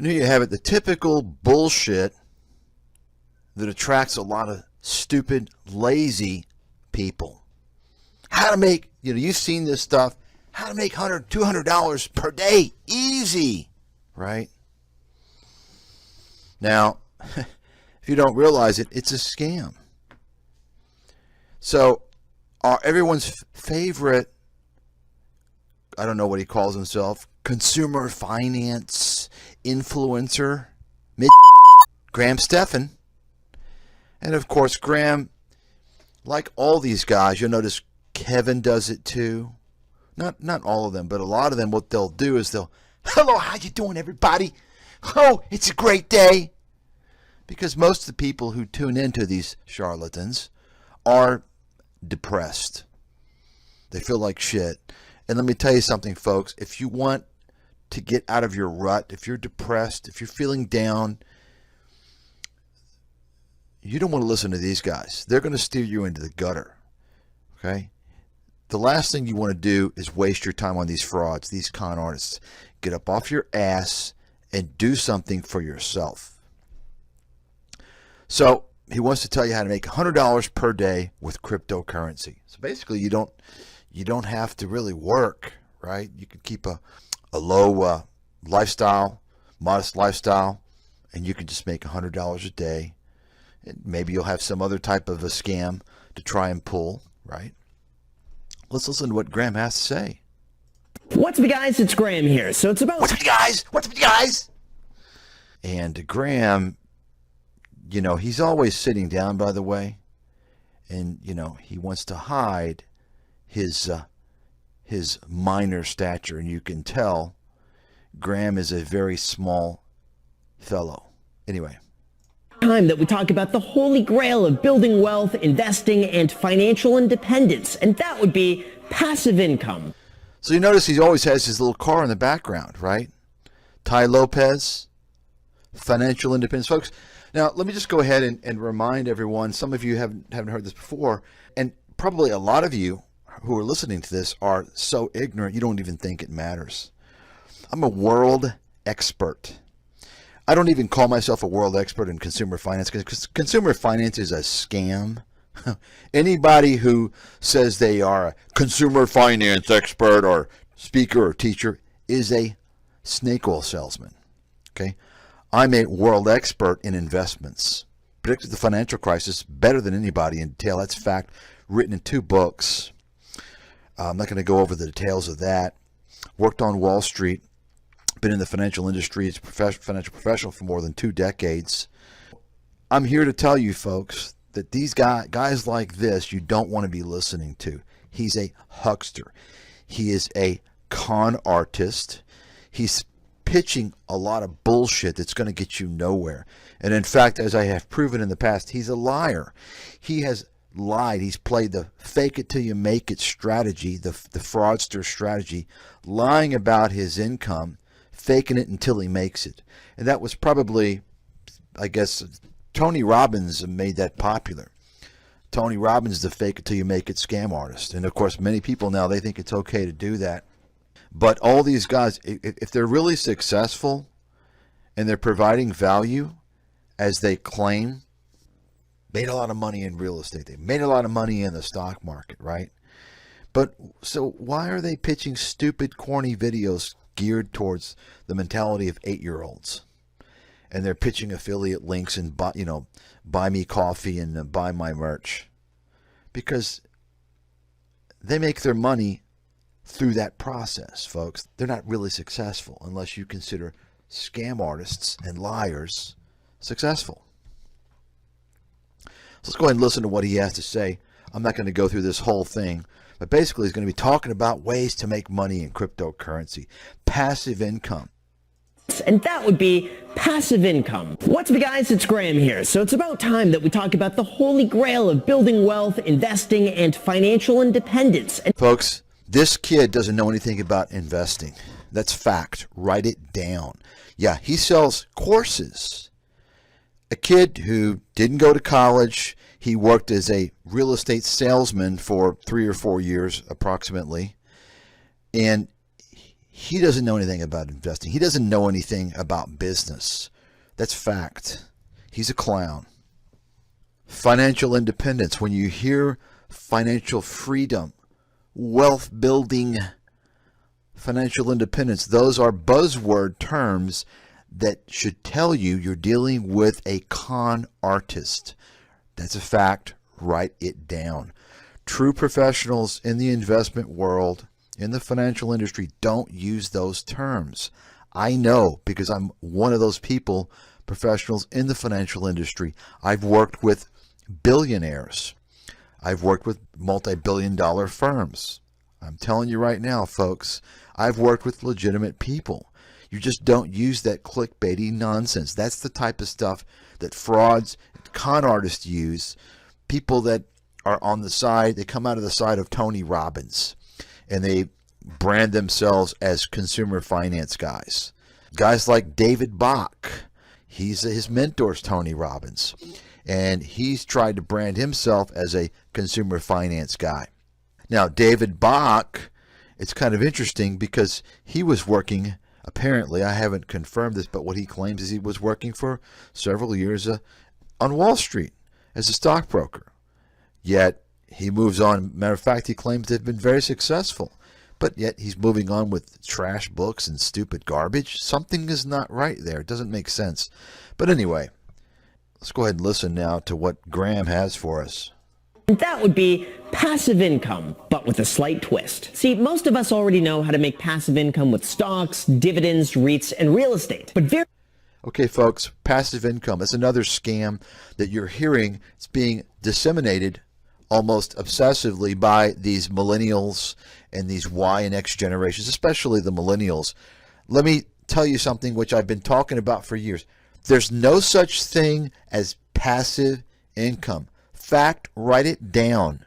And here you have it, the typical bullshit that attracts a lot of stupid, lazy people. How to make, you've seen this stuff, how to make $100, $200 per day. Easy, right? Now, if you don't realize it, it's a scam. So, everyone's favorite, I don't know what he calls himself, consumer finance influencer, Graham Stephan. And of course, Graham, like all these guys, you'll notice Kevin does it too. Not all of them, but a lot of them, what they'll do is hello, how you doing, everybody? Oh, it's a great day. Because most of the people who tune into these charlatans are depressed. They feel like shit. And let me tell you something, folks. If you want to get out of your rut, if you're depressed, if you're feeling down, you don't want to listen to these guys. They're going to steer you into the gutter. Okay? The last thing you want to do is waste your time on these frauds, these con artists. Get up off your ass and do something for yourself. So he wants to tell you how to make $100 per day with cryptocurrency. So basically, you don't have to really work, right? You can keep a low lifestyle, modest lifestyle, and you can just make $100 a day. And maybe you'll have some other type of a scam to try and pull, right? Let's listen to what Graham has to say. What's up, guys? It's Graham here. So it's about... What's up, guys? What's up, guys? And Graham, he's always sitting down, by the way. And, he wants to hide his minor stature. And you can tell Graham is a very small fellow. Anyway. Time that we talk about the holy grail of building wealth, investing, and financial independence. And that would be passive income. So you notice he always has his little car in the background, right? Ty Lopez, financial independence. Folks, now let me just go ahead and remind everyone, some of you haven't heard this before, and probably a lot of you who are listening to this are so ignorant you don't even think it matters. I'm a world expert. I don't even call myself a world expert in consumer finance because consumer finance is a scam. Anybody who says they are a consumer finance expert or speaker or teacher is a snake oil salesman. Okay, I'm a world expert in investments. Predicted the financial crisis better than anybody in detail. That's fact. Written in 2 books. I'm not going to go over the details of that. Worked on Wall Street. Been in the financial industry as a financial professional for more than 2 decades. I'm here to tell you, folks, that these guys like this, you don't want to be listening to. He's a huckster. He is a con artist. He's pitching a lot of bullshit that's going to get you nowhere. And in fact, as I have proven in the past, he's a liar. He has lied. He's played the fake it till you make it strategy, the fraudster strategy, lying about his income, faking it until he makes it. And that was probably, I guess, Tony Robbins made that popular. Tony Robbins, the fake it till you make it scam artist. And of course, many people now, they think it's okay to do that. But all these guys, if they're really successful and they're providing value as they claim, made a lot of money in real estate. They made a lot of money in the stock market, right? But so why are they pitching stupid, corny videos geared towards the mentality of 8-year-olds? And they're pitching affiliate links and buy me coffee and buy my merch, because they make their money through that process, folks. They're not really successful unless you consider scam artists and liars successful. So let's go ahead and listen to what he has to say. I'm not going to go through this whole thing, but basically he's going to be talking about ways to make money in cryptocurrency, passive income. And that would be passive income. What's up, guys? It's Graham here. So it's about time that we talk about the holy grail of building wealth, investing, and financial independence. And folks, this kid doesn't know anything about investing. That's fact. Write it down. Yeah, he sells courses. A kid who didn't go to college. He worked as a real estate salesman for 3 or 4 years approximately. And he doesn't know anything about investing. He doesn't know anything about business. That's fact. He's a clown. Financial independence. When you hear financial freedom, wealth building, financial independence, those are buzzword terms that should tell you you're dealing with a con artist. That's a fact. Write it down. True professionals in the investment world, in the financial industry, don't use those terms. I know because I'm one of those people, professionals in the financial industry. I've worked with billionaires. I've worked with multi-billion-dollar firms. I'm telling you right now, folks, I've worked with legitimate people. You just don't use that clickbaity nonsense. That's the type of stuff that frauds, con artists use. People that are on the side, they come out of the side of Tony Robbins, and they brand themselves as consumer finance guys. Guys like David Bach, his mentor's Tony Robbins, and he's tried to brand himself as a consumer finance guy. Now, David Bach, it's kind of interesting because he was working, apparently, I haven't confirmed this, but what he claims is he was working for several years on Wall Street as a stockbroker. Yet he moves on. Matter of fact, he claims to have been very successful. But yet he's moving on with trash books and stupid garbage. Something is not right there. It doesn't make sense. But anyway, let's go ahead and listen now to what Graham has for us. That would be passive income, but with a slight twist. See, most of us already know how to make passive income with stocks, dividends, REITs, and real estate. But Okay, folks, passive income is another scam that you're hearing. It's being disseminated almost obsessively by these millennials and these Y and X generations, especially the millennials. Let me tell you something which I've been talking about for years. There's no such thing as passive income. Fact, write it down.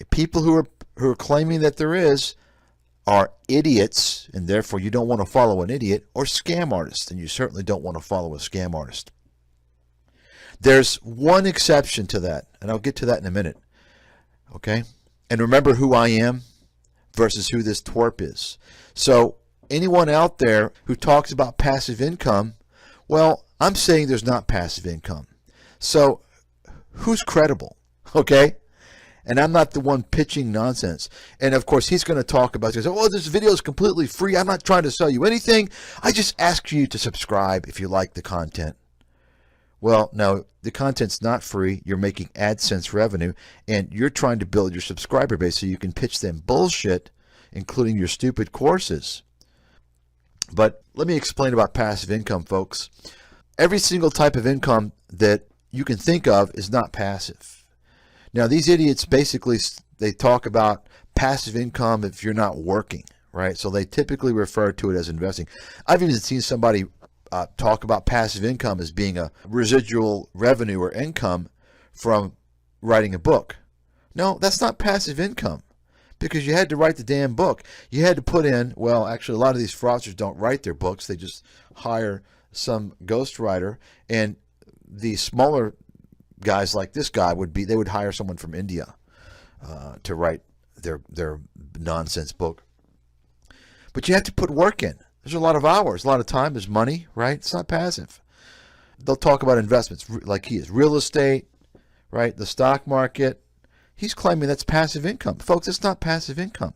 People who are claiming that there is are idiots, and therefore you don't want to follow an idiot, or scam artists, and you certainly don't want to follow a scam artist. There's one exception to that, and I'll get to that in a minute. Okay? And remember who I am versus who this twerp is. So anyone out there who talks about passive income, well, I'm saying there's not passive income. So who's credible? Okay? And I'm not the one pitching nonsense. And of course, he's going to talk about this. Oh, this video is completely free. I'm not trying to sell you anything. I just ask you to subscribe if you like the content. Well, no, the content's not free. You're making AdSense revenue, and you're trying to build your subscriber base so you can pitch them bullshit, including your stupid courses. But let me explain about passive income, folks. Every single type of income that you can think of is not passive. Now, these idiots basically, they talk about passive income if you're not working, right? So they typically refer to it as investing. I've even seen somebody talk about passive income as being a residual revenue or income from writing a book. No, that's not passive income because you had to write the damn book. You had to put in, well, actually, a lot of these fraudsters don't write their books. They just hire some ghostwriter, and the smaller guys like this guy they would hire someone from India to write their nonsense book. But you have to put work in. There's a lot of hours, a lot of time. There's money, right? It's not passive. They'll talk about investments like he is. Real estate, right? The stock market. He's claiming that's passive income. Folks, it's not passive income.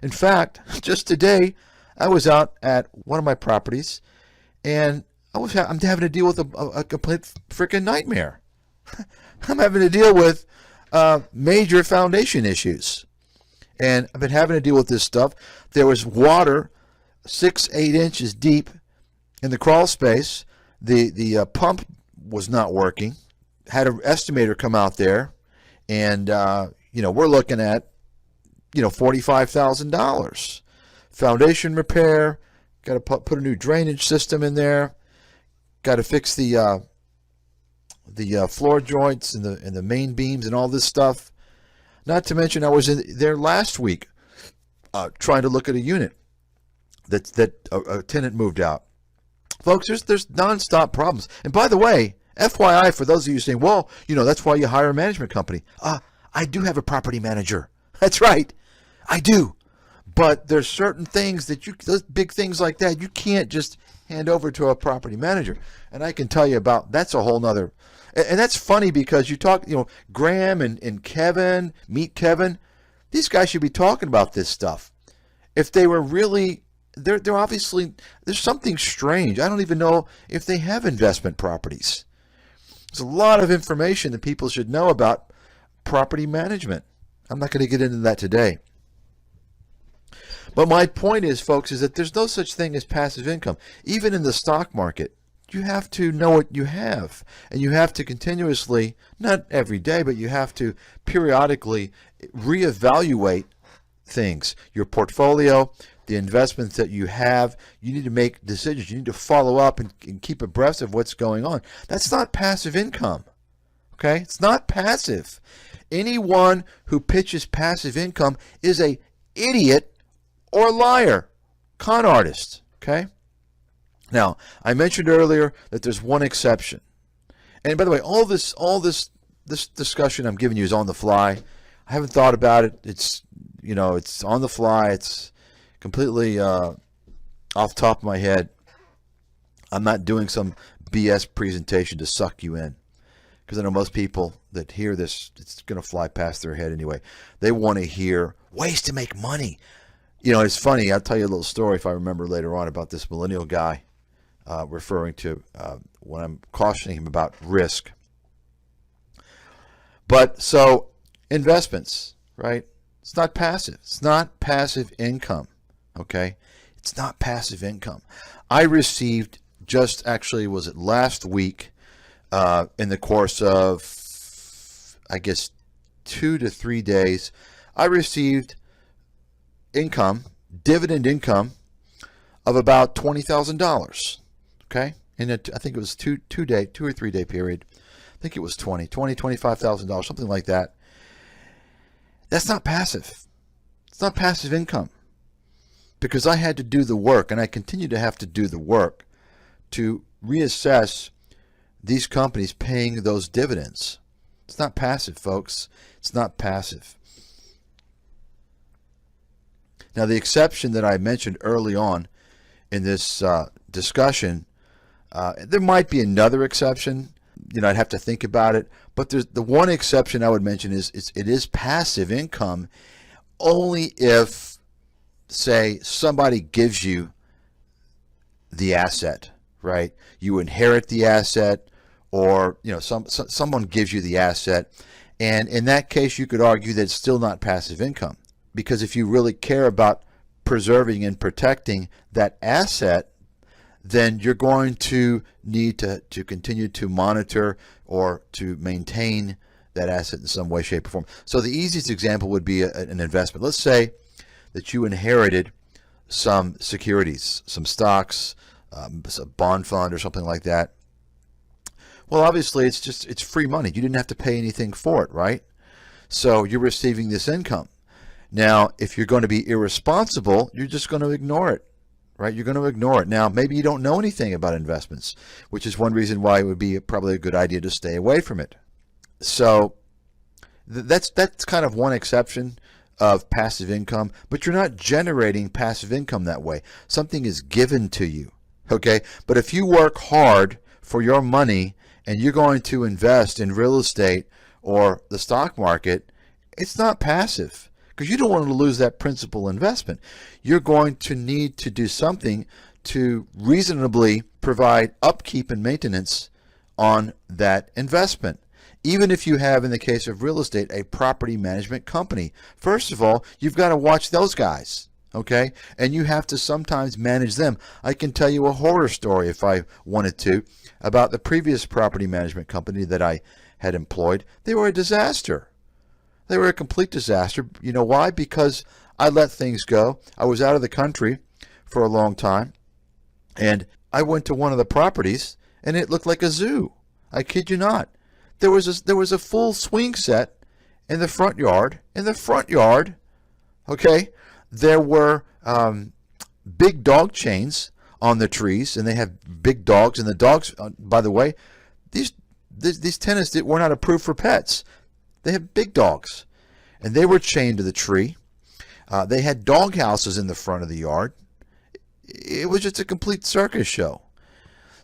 In fact, just today, I was out at one of my properties, and I'm having to deal with a complete freaking nightmare. I'm having to deal with major foundation issues. And I've been having to deal with this stuff. There was water 6-8 inches deep in the crawl space. The pump was not working. Had an estimator come out there, and we're looking at $45,000. Foundation repair. Got to put a new drainage system in there. Got to fix the floor joints and the main beams and all this stuff. Not to mention, I was in there last week trying to look at a unit that a tenant moved out. Folks, there's nonstop problems. And by the way, FYI, for those of you saying, well, that's why you hire a management company. I do have a property manager. That's right, I do. But there's certain things that those big things like that, you can't just hand over to a property manager. And I can tell you about, that's a whole nother, and that's funny because you talk, Graham and Kevin, meet Kevin, these guys should be talking about this stuff. If they were really, they're obviously, there's something strange. I don't even know if they have investment properties. There's a lot of information that people should know about property management. I'm not going to get into that today. But my point is, folks, is that there's no such thing as passive income. Even in the stock market, you have to know what you have. And you have to continuously, not every day, but you have to periodically reevaluate things. Your portfolio, the investments that you have, you need to make decisions. You need to follow up and keep abreast of what's going on. That's not passive income. Okay? It's not passive. Anyone who pitches passive income is a idiot or liar, con artist, okay? Now, I mentioned earlier that there's one exception. And by the way, all this discussion I'm giving you is on the fly. I haven't thought about it. It's on the fly. It's completely off the top of my head. I'm not doing some BS presentation to suck you in, because I know most people that hear this, it's going to fly past their head anyway. They want to hear ways to make money. It's funny. I'll tell you a little story if I remember later on about this millennial guy, referring to when I'm cautioning him about risk. But so investments, right? It's not passive. It's not passive income. Okay? It's not passive income. I received was it last week, in the course of, I guess, 2 to 3 days, I received dividend income of about $20,000. Okay? I think it was 2 or 3 day period. I think it was $25,000, something like that. That's not passive. It's not passive income, because I had to do the work, and I continue to have to do the work to reassess these companies paying those dividends. It's not passive, folks. It's not passive. Now, the exception that I mentioned early on in this discussion, there might be another exception. I'd have to think about it. But there's the one exception I would mention is it is passive income only if, say, somebody gives you the asset, right? You inherit the asset, or someone gives you the asset, and in that case, you could argue that it's still not passive income. Because if you really care about preserving and protecting that asset, then you're going to need to continue to monitor or to maintain that asset in some way, shape, or form. So the easiest example would be an investment. Let's say that you inherited some securities, some stocks, a bond fund or something like that. Well, obviously, it's free money. You didn't have to pay anything for it, right? So you're receiving this income. Now, if you're going to be irresponsible, you're just going to ignore it, right? You're going to ignore it. Now, maybe you don't know anything about investments, which is one reason why it would be probably a good idea to stay away from it. So that's kind of one exception of passive income, but you're not generating passive income that way. Something is given to you, okay? But if you work hard for your money and you're going to invest in real estate or the stock market, it's not passive, because you don't want to lose that principal investment. You're going to need to do something to reasonably provide upkeep and maintenance on that investment. Even if you have, in the case of real estate, a property management company. First of all, you've got to watch those guys, okay? And you have to sometimes manage them. I can tell you a horror story, if I wanted to, about the previous property management company that I had employed. They were a disaster. They were a complete disaster. You know why? Because I let things go. I was out of the country for a long time, and I went to one of the properties, and it looked like a zoo. I kid you not. There was a full swing set in the front yard. In the front yard, okay, there were big dog chains on the trees, and they have big dogs. And the dogs, by the way, these tenants were not approved for pets. They have big dogs, and they were chained to the tree. They had dog houses in the front of the yard. It was just a complete circus show.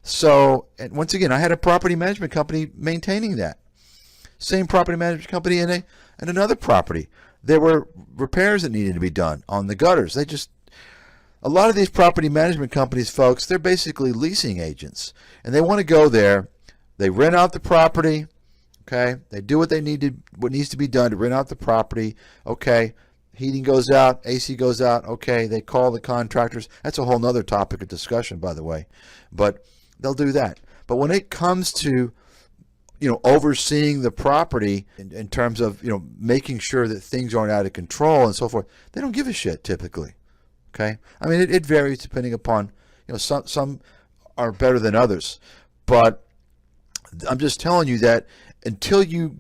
So, and once again, I had a property management company maintaining that. Same property management company in another property. There were repairs that needed to be done on the gutters. A lot of these property management companies, folks, they're basically leasing agents. And they want to go there. They rent out the property. Okay. They do what needs to be done to rent out the property. Okay. Heating goes out, AC goes out. Okay. They call the contractors. That's a whole nother topic of discussion, by the way. But they'll do that. But when it comes to, overseeing the property in terms of, making sure that things aren't out of control and so forth, they don't give a shit typically. Okay. I mean, it varies depending upon, some are better than others, but I'm just telling you that until you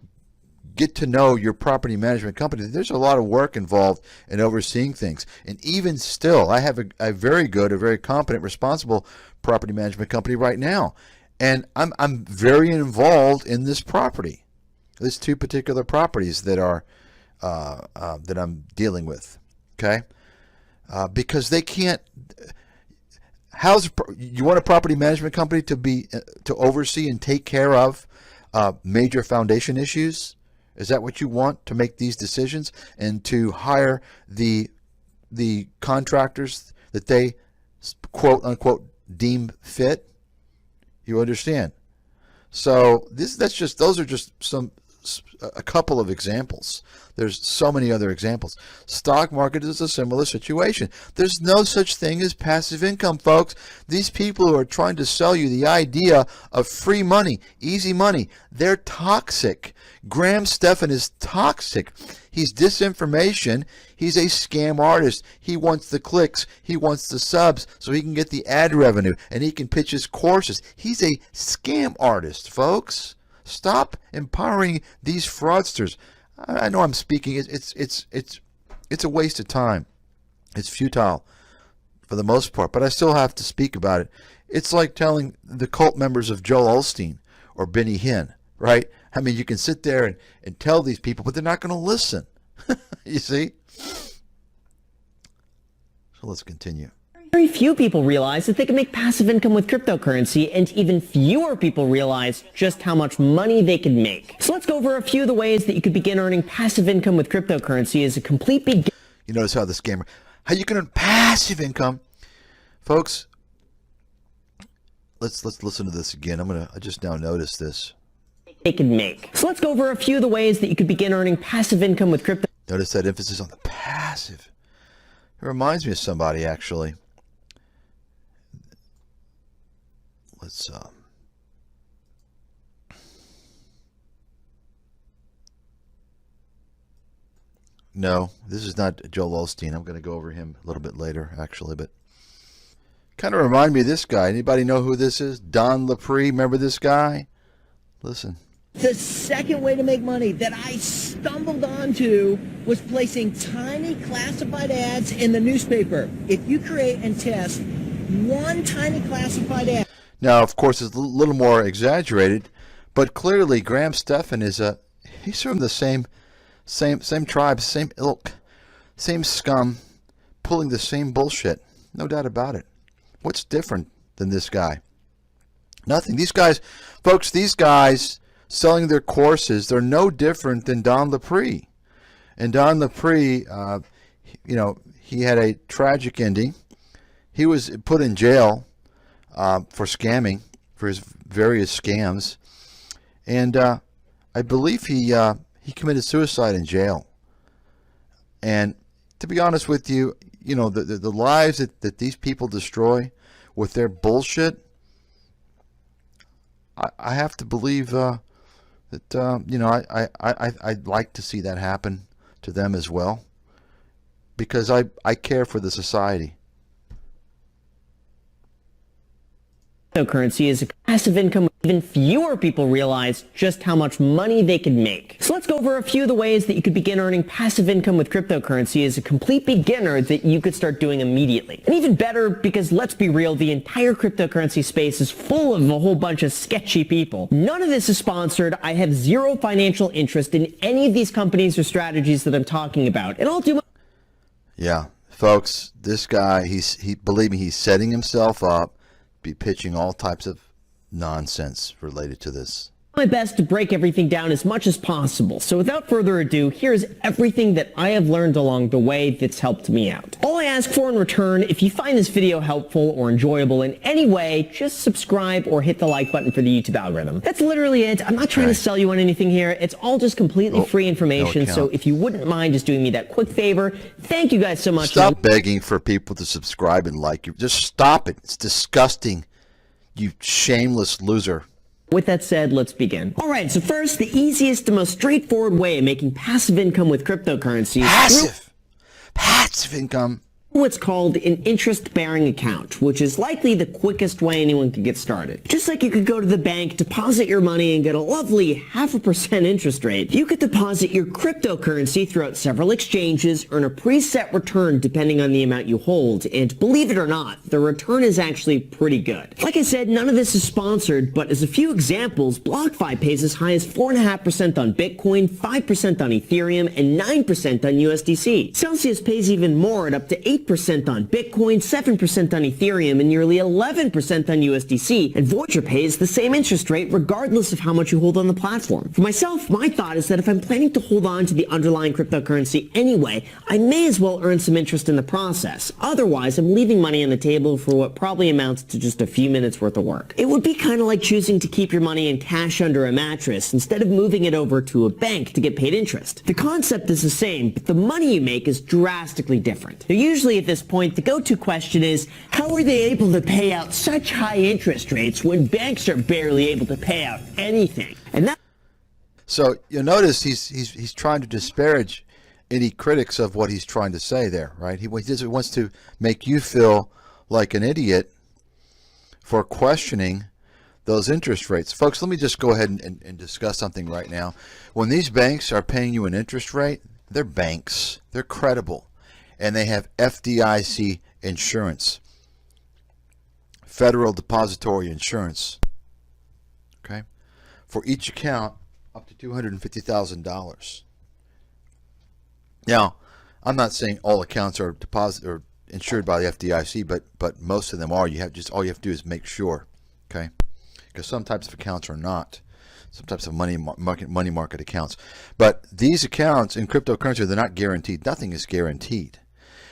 get to know your property management company, there's a lot of work involved in overseeing things. And even still, I have a very good, a very competent, responsible property management company right now. And I'm very involved in this property. There's two particular properties that are that I'm dealing with. Okay, because they can't. You want a property management company to oversee and take care of major foundation issues? Is that what you want, to make these decisions and to hire the contractors that they quote unquote deem fit? You understand? So those are just a couple of examples. There's so many other examples. Stock market is a similar situation. There's no such thing as passive income, folks. These people who are trying to sell you the idea of free money, easy money, they're toxic. Graham Stephan is toxic. He's disinformation. He's a scam artist. He wants the clicks. He wants the subs so he can get the ad revenue and he can pitch his courses. He's a scam artist, folks. Stop empowering these fraudsters. I know I'm speaking. It's a waste of time. It's futile for the most part, but I still have to speak about it. It's like telling the cult members of Joel Osteen or Benny Hinn, right? I mean, you can sit there and tell these people, but they're not going to listen. You see? So let's continue. Very few people realize that they can make passive income with cryptocurrency, and even fewer people realize just how much money they can make. So let's go over a few of the ways that you could begin earning passive income with cryptocurrency as a complete beginner. You notice how how you can earn passive income. Folks, let's listen to this again. I just now noticed this. They can make. So let's go over a few of the ways that you could begin earning passive income with crypto. Notice that emphasis on the passive. It reminds me of somebody, actually. Let's no, this is not Joel Osteen. I'm going to go over him a little bit later, actually, but kind of remind me of this guy. Anybody know who this is? Don Lapre. Remember this guy? Listen. The second way to make money that I stumbled onto was placing tiny classified ads in the newspaper. If you create and test one tiny classified ad. Now, of course, it's a little more exaggerated, but clearly Graham Stephan he's from the same tribe, same ilk, same scum, pulling the same bullshit. No doubt about it. What's different than this guy? Nothing. These guys, folks, selling their courses, they're no different than Don Lapre. And Don Lapre, he had a tragic ending. He was put in jail for scamming, for his various scams, and I believe he committed suicide in jail. And to be honest with you, the lives that these people destroy with their bullshit, I have to believe that I'd like to see that happen to them as well, because I care for the society. Cryptocurrency is a passive income. Even fewer people realize just how much money they can make. So let's go over a few of the ways that you could begin earning passive income with cryptocurrency as a complete beginner that you could start doing immediately. And even better, because let's be real, the entire cryptocurrency space is full of a whole bunch of sketchy people. None of this is sponsored. I have zero financial interest in any of these companies or strategies that I'm talking about. And I'll do Yeah, folks, this guy, believe me, he's setting himself up, be pitching all types of nonsense related to this. My best to break everything down as much as possible. So without further ado, here's everything that I have learned along the way that's helped me out. All I ask for in return, if you find this video helpful or enjoyable in any way, just subscribe or hit the like button for the YouTube algorithm. That's literally it. I'm not trying to sell you on anything here. It's all just completely free information. So if you wouldn't mind just doing me that quick favor, thank you guys so much. Stop begging for people to subscribe and like you. Just stop it. It's disgusting. You shameless loser. With that said, let's begin. All right, so first, the easiest and most straightforward way of making passive income with cryptocurrency is passive income. What's called an interest-bearing account, which is likely the quickest way anyone can get started. Just like you could go to the bank, deposit your money, and get a lovely 0.5% interest rate, you could deposit your cryptocurrency throughout several exchanges, earn a preset return depending on the amount you hold, and believe it or not, the return is actually pretty good. Like I said, none of this is sponsored, but as a few examples, BlockFi pays as high as 4.5% on Bitcoin, 5% on Ethereum, and 9% on USDC. Celsius pays even more at up to 8% on Bitcoin, 7% on Ethereum, and nearly 11% on USDC, and Voyager pays the same interest rate regardless of how much you hold on the platform. For myself, my thought is that if I'm planning to hold on to the underlying cryptocurrency anyway, I may as well earn some interest in the process. Otherwise, I'm leaving money on the table for what probably amounts to just a few minutes worth of work. It would be kind of like choosing to keep your money in cash under a mattress instead of moving it over to a bank to get paid interest. The concept is the same, but the money you make is drastically different. Now, usually at this point, the go-to question is, how are they able to pay out such high interest rates when banks are barely able to pay out anything? And that. So you'll notice he's trying to disparage any critics of what he's trying to say there, right? He wants to make you feel like an idiot for questioning those interest rates. Folks, let me just go ahead and discuss something right now. When these banks are paying you an interest rate, they're banks. They're credible. And they have FDIC insurance, Federal Depository Insurance, okay, for each account up to $250,000. Now, I'm not saying all accounts are insured by the FDIC, but most of them are. All you have to do is make sure, okay, because some types of accounts are not. Some types of money market accounts, but these accounts in cryptocurrency, they're not guaranteed. Nothing is guaranteed.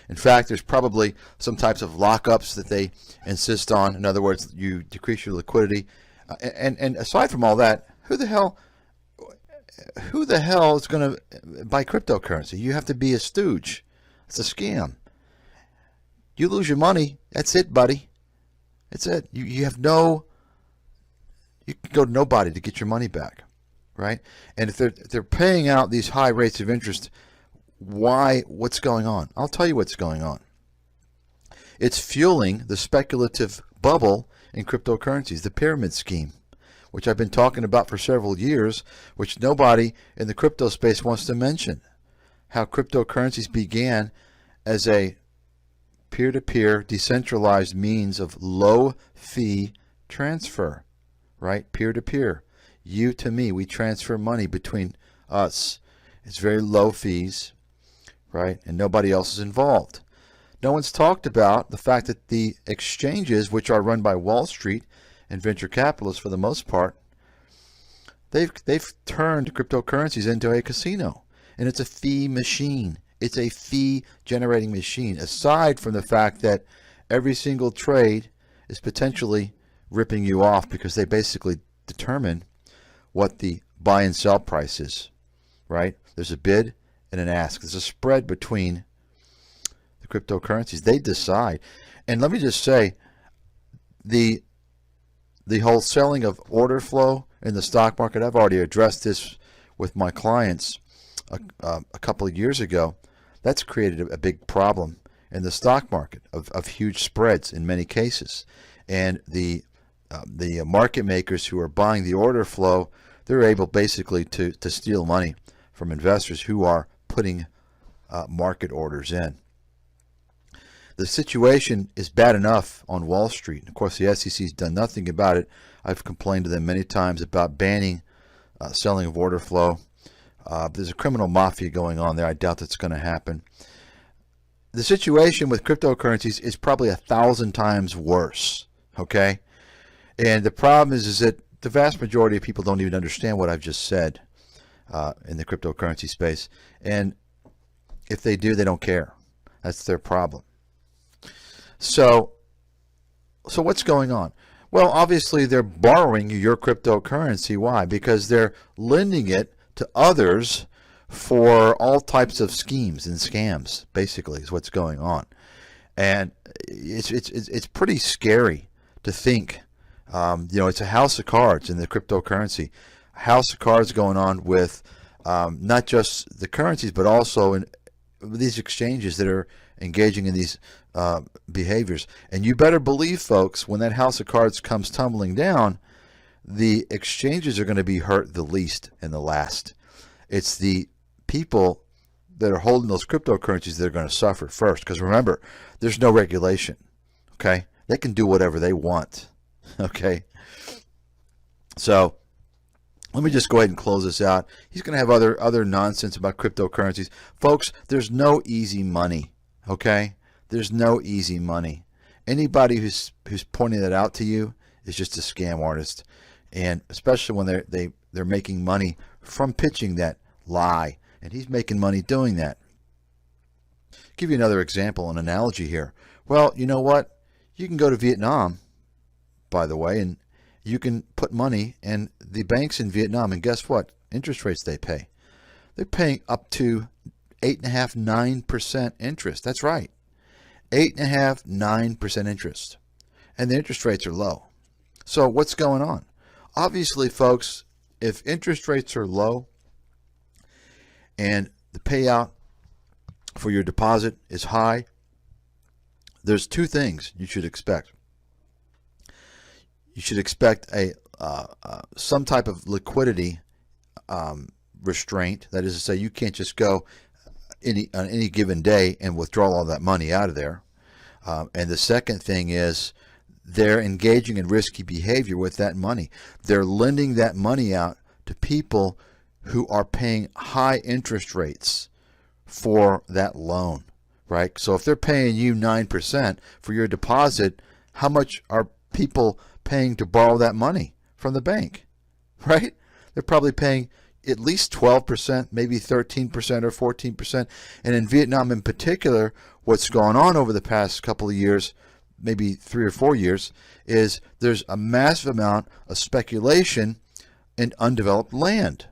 In fact, there's probably some types of lockups that they insist on. In other words, you decrease your liquidity. And aside from all that, who the hell is going to buy cryptocurrency? You have to be a stooge. It's a scam. You lose your money, that's it, buddy. That's it. You can go to nobody to get your money back, right? And if they're paying out these high rates of interest, what's going on? I'll tell you what's going on. It's fueling the speculative bubble in cryptocurrencies, the pyramid scheme, which I've been talking about for several years, which nobody in the crypto space wants to mention. How cryptocurrencies began as a peer-to-peer decentralized means of low fee transfer, right? Peer-to-peer. You to me, we transfer money between us. It's very low fees, right? And nobody else is involved. No one's talked about the fact that the exchanges, which are run by Wall Street and venture capitalists for the most part, they've turned cryptocurrencies into a casino, and it's a fee machine. It's a fee generating machine, aside from the fact that every single trade is potentially ripping you off because they basically determine what the buy and sell price is, right? There's a bid and an ask. There's a spread between the cryptocurrencies. They decide. And let me just say, the whole selling of order flow in the stock market, I've already addressed this with my clients a couple of years ago. That's created a big problem in the stock market of huge spreads in many cases. And the market makers who are buying the order flow, they're able basically to steal money from investors who are putting market orders in. The situation is bad enough on Wall Street. Of course, the SEC has done nothing about it. I've complained to them many times about banning selling of order flow. There's a criminal mafia going on there. I doubt that's going to happen. the situation with cryptocurrencies is probably 1,000 times worse. Okay, and the problem is that the vast majority of people don't even understand what I've just said in the cryptocurrency space, and if they do, they don't care. That's their problem. So what's going on? Well, obviously they're borrowing your cryptocurrency. Why? Because they're lending it to others for all types of schemes and scams, basically, is what's going on. And it's pretty scary to think, it's a house of cards in the cryptocurrency. A house of cards going on with not just the currencies, but also in these exchanges that are engaging in these behaviors. And you better believe, folks, when that house of cards comes tumbling down, the exchanges are going to be hurt the least and the last. It's the people that are holding those cryptocurrencies that are going to suffer first. Because remember, there's no regulation. Okay? They can do whatever they want. Okay? So let me just go ahead and close this out. He's going to have other nonsense about cryptocurrencies. Folks, there's no easy money. Okay? There's no easy money. Anybody who's pointing that out to you is just a scam artist, and especially when they're making money from pitching that lie, and he's making money doing that. I'll give you another example, an analogy here. Well, you know what? You can go to Vietnam, by the way, and you can put money in the banks in Vietnam, and guess what? Interest rates they pay. They're paying up to 8.5%, 9% interest. That's right. 8.5%, 9% interest. And the interest rates are low. So what's going on? Obviously, folks, if interest rates are low and the payout for your deposit is high, there's two things you should expect. You should expect some type of liquidity restraint. That is to say, you can't just go on any given day and withdraw all that money out of there. And the second thing is they're engaging in risky behavior with that money. They're lending that money out to people who are paying high interest rates for that loan, right? So if they're paying you 9% for your deposit, how much are people paying to borrow that money from the bank, right? They're probably paying at least 12%, maybe 13% or 14%. And in Vietnam in particular, what's gone on over the past couple of years, maybe 3 or 4 years, is there's a massive amount of speculation in undeveloped land.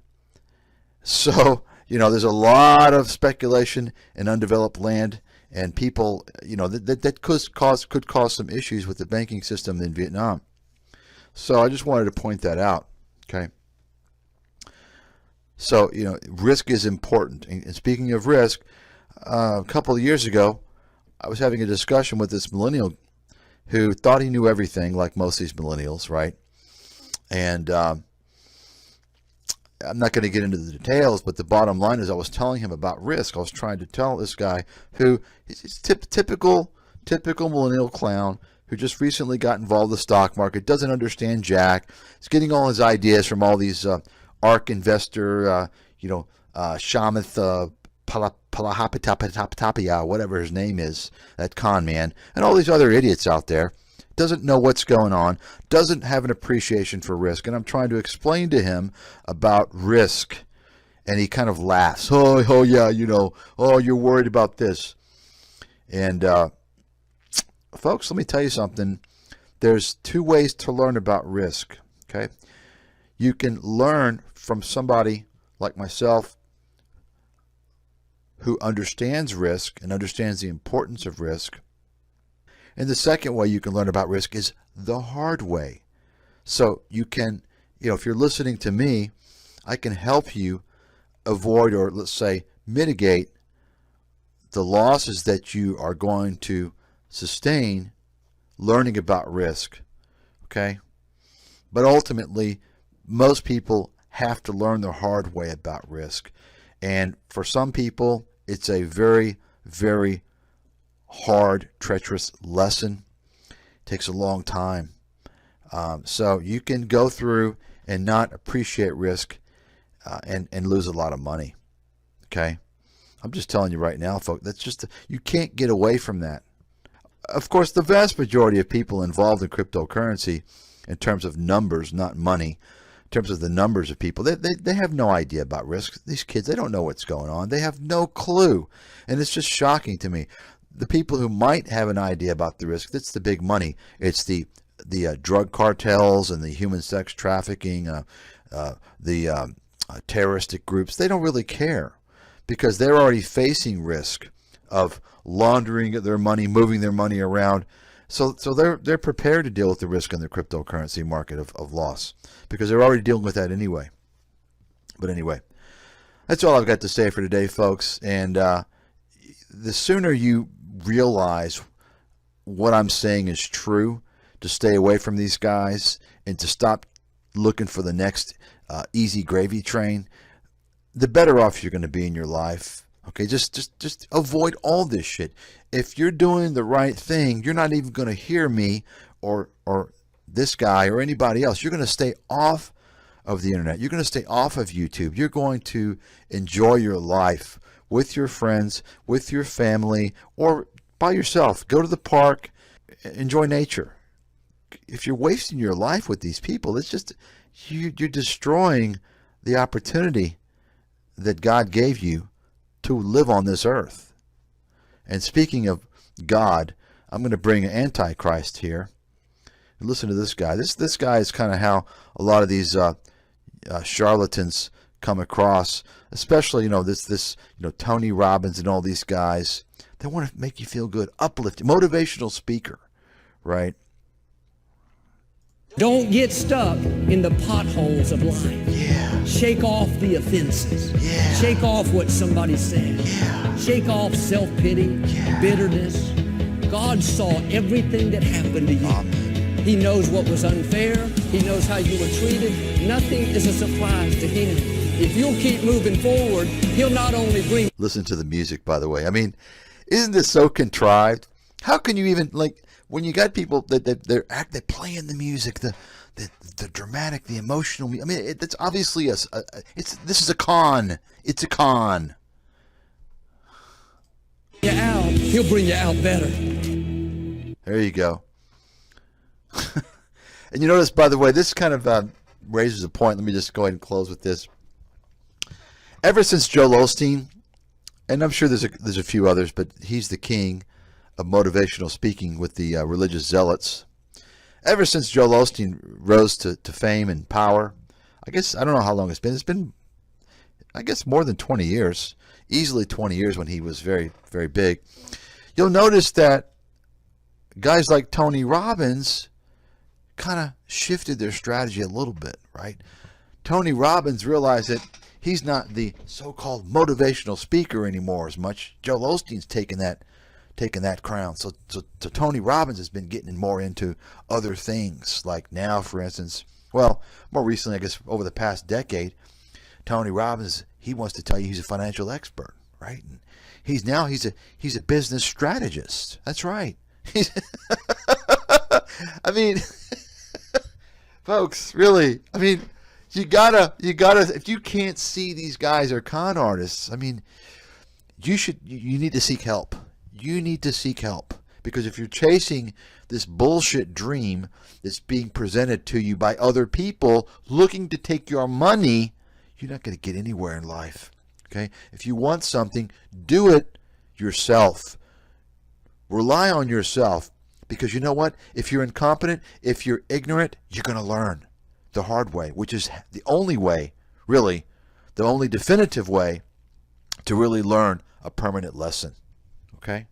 So, there's a lot of speculation in undeveloped land, and people, that could cause some issues with the banking system in Vietnam. So I just wanted to point that out, okay? So, risk is important. And speaking of risk, a couple of years ago, I was having a discussion with this millennial who thought he knew everything, like most of these millennials, right? And I'm not going to get into the details, but the bottom line is I was telling him about risk. I was trying to tell this guy who is typical millennial clown who just recently got involved in the stock market, doesn't understand jack, is getting all his ideas from all these ARK investor, Shamath Palahapitapitapitapia, whatever his name is, that con man, and all these other idiots out there. Doesn't know what's going on, doesn't have an appreciation for risk. And I'm trying to explain to him about risk. And he kind of laughs. Oh yeah, you're worried about this. And folks, let me tell you something. There's two ways to learn about risk, okay? You can learn from somebody like myself who understands risk and understands the importance of risk. And the second way you can learn about risk is the hard way. So you can, if you're listening to me, I can help you avoid, or let's say mitigate, the losses that you are going to sustain learning about risk, okay? But ultimately, most people have to learn the hard way about risk. And for some people, it's a very, very hard, treacherous lesson. It takes a long time. So you can go through and not appreciate risk and lose a lot of money. Okay? I'm just telling you right now, folks, you can't get away from that. Of course, the vast majority of people involved in cryptocurrency, in terms of numbers, not money, in terms of the numbers of people, they have no idea about risk. These kids, they don't know what's going on. They have no clue. And it's just shocking to me. The people who might have an idea about the risk, that's the big money. It's the drug cartels and the human sex trafficking, the terroristic groups. They don't really care because they're already facing risk of laundering their money, moving their money around. So they're prepared to deal with the risk in the cryptocurrency market of loss because they're already dealing with that anyway. But anyway, that's all I've got to say for today, folks. And the sooner you realize what I'm saying is true, to stay away from these guys and to stop looking for the next easy gravy train, the better off you're going to be in your life. Okay, just avoid all this shit. If you're doing the right thing, you're not even going to hear me or this guy or anybody else. You're going to stay off of the internet. You're going to stay off of YouTube. You're going to enjoy your life with your friends, with your family, or by yourself. Go to the park, enjoy nature. If you're wasting your life with these people, it's just you're destroying the opportunity that God gave you to live on this earth. And speaking of God, I'm going to bring Antichrist here. And listen to this guy. This guy is kind of how a lot of these charlatans come across, especially this Tony Robbins and all these guys. They want to make you feel good, uplift, motivational speaker, right? Don't get stuck in the potholes of life. Yeah. Shake off the offenses. Yeah. Shake off what somebody said. Yeah. Shake off self-pity, bitterness. God saw everything that happened to you. He knows what was unfair. He knows how you were treated. Nothing is a surprise to him. If you'll keep moving forward, he'll not only bring... Listen to the music, by the way. I mean, isn't this so contrived? How can you even, when you got people that they're playing the music, the dramatic, the emotional. I mean, it's obviously this is a con. It's a con. You out, he'll bring you out better. There you go. And you notice, by the way, this kind of raises a point. Let me just go ahead and close with this. Ever since Joel Osteen, and I'm sure there's a few others, but he's the king of motivational speaking with the religious zealots. Ever since Joel Osteen rose to fame and power, I don't know how long it's been. It's been, I guess, more than 20 years. Easily 20 years when he was very, very big. You'll notice that guys like Tony Robbins kind of shifted their strategy a little bit, right? Tony Robbins realized that he's not the so-called motivational speaker anymore as much. Joel Osteen's taken that crown. So Tony Robbins has been getting more into other things. Like now, for instance, well, more recently, I guess over the past decade, Tony Robbins, he wants to tell you he's a financial expert, right? And he's a business strategist. That's right. I mean, folks, really, I mean, you gotta, if you can't see these guys are con artists, I mean, you need to seek help. You need to seek help, because if you're chasing this bullshit dream that's being presented to you by other people looking to take your money, you're not going to get anywhere in life. Okay? If you want something, do it yourself. Rely on yourself, because you know what? If you're incompetent, if you're ignorant, you're going to learn the hard way, which is the only way, really, the only definitive way to really learn a permanent lesson. Okay?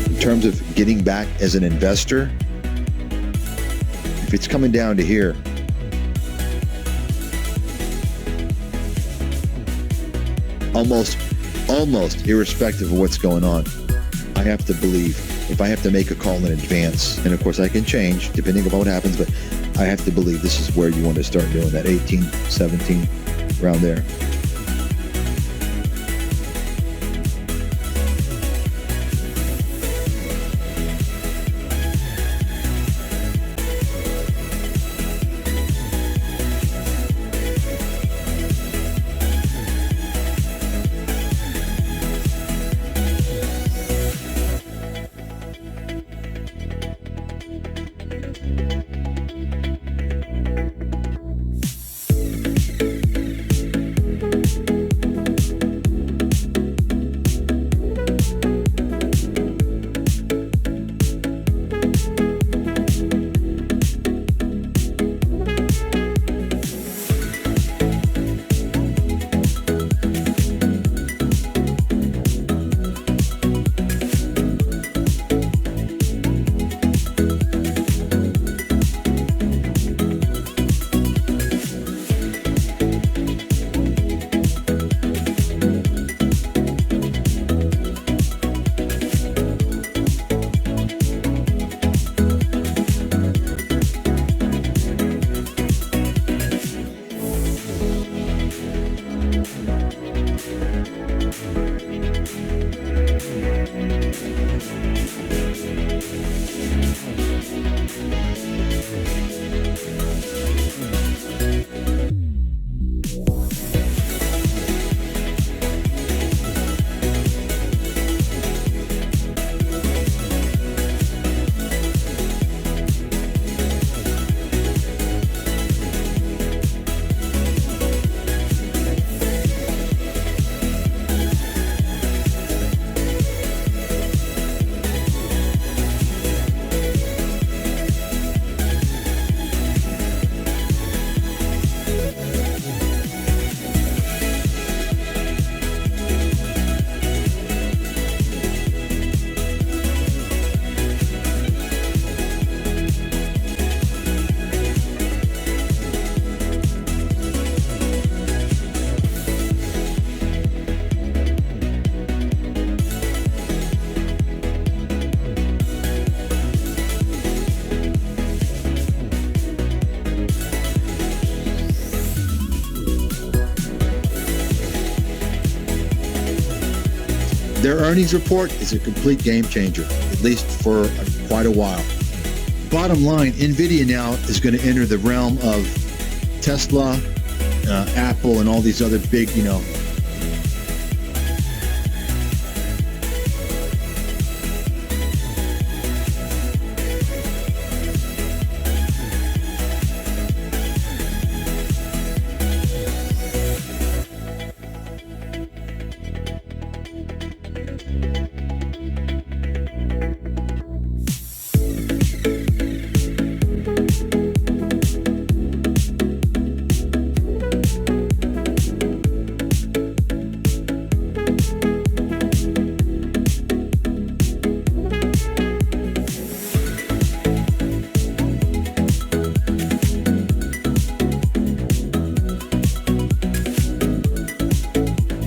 In terms of getting back as an investor, if it's coming down to here, almost irrespective of what's going on, I have to believe, if I have to make a call in advance, and of course I can change depending on what happens, but I have to believe this is where you want to start doing that 18, 17, around there. Their earnings report is a complete game changer, at least for quite a while. Bottom line, NVIDIA now is going to enter the realm of Tesla, Apple, and all these other big,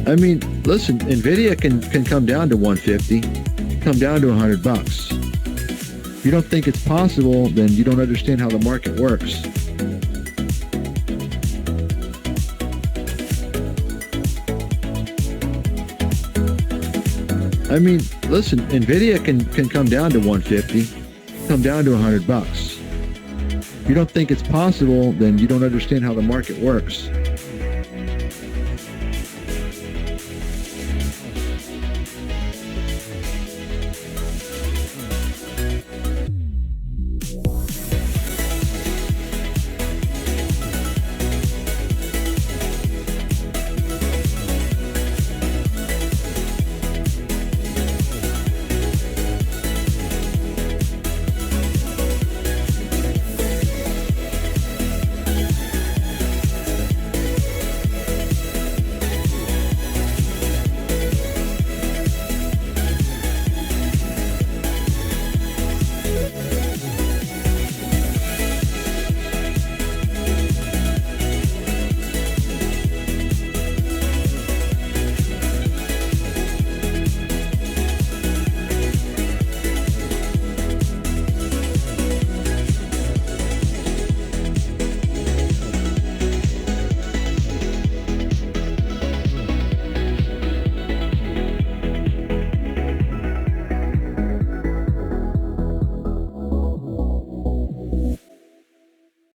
I mean, listen, NVIDIA can come down to 150, come down to $100. If you don't think it's possible, then you don't understand how the market works. I mean, listen, NVIDIA can come down to 150, come down to $100. If you don't think it's possible, then you don't understand how the market works.